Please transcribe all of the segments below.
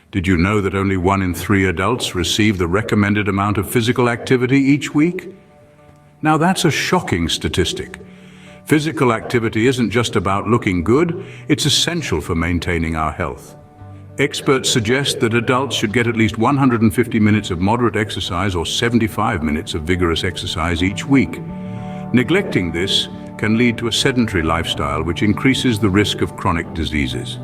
Did you know that only 1 in 3 adults receive the recommended amount of physical activity each week? Now that's a shocking statistic. Physical activity isn't just about looking good, it's essential for maintaining our health. Experts suggest that adults should get at least 150 minutes of moderate exercise or 75 minutes of vigorous exercise each week. Neglecting this can lead to a sedentary lifestyle which increases the risk of chronic diseases.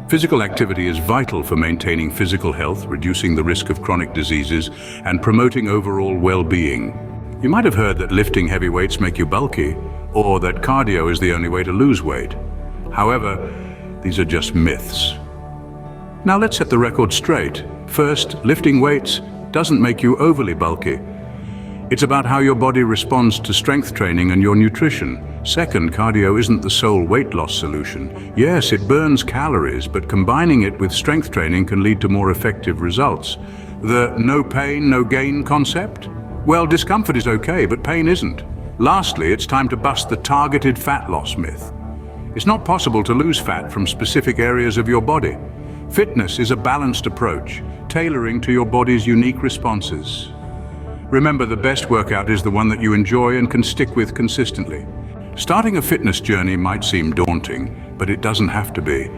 Physical activity is vital for maintaining physical health, reducing the risk of chronic diseases, and promoting overall well-being. You might have heard that lifting heavy weights make you bulky, or that cardio is the only way to lose weight. However, these are just myths. Now let's set the record straight. First, lifting weights doesn't make you overly bulky. It's about how your body responds to strength training and your nutrition. Second, cardio isn't the sole weight loss solution. Yes, it burns calories, but combining it with strength training can lead to more effective results. The no pain, no gain concept? Well, discomfort is okay, but pain isn't. Lastly, it's time to bust the targeted fat loss myth. It's not possible to lose fat from specific areas of your body. Fitness is a balanced approach, tailoring to your body's unique responses. Remember, the best workout is the one that you enjoy and can stick with consistently. Starting a fitness journey might seem daunting, but it doesn't have to be.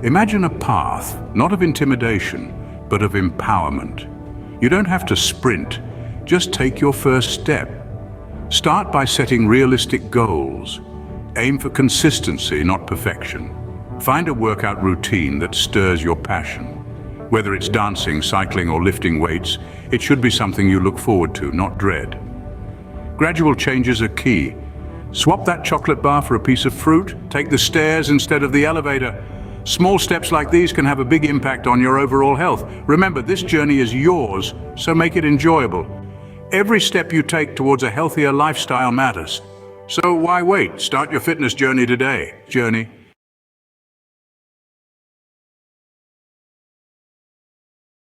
Imagine a path, not of intimidation, but of empowerment. You don't have to sprint, just take your first step. Start by setting realistic goals. Aim for consistency, not perfection. Find a workout routine that stirs your passion. Whether it's dancing, cycling, or lifting weights, it should be something you look forward to, not dread. Gradual changes are key. Swap that chocolate bar for a piece of fruit. Take the stairs instead of the elevator. Small steps like these can have a big impact on your overall health. Remember, this journey is yours, so make it enjoyable. Every step you take towards a healthier lifestyle matters. So why wait? Start your fitness journey today.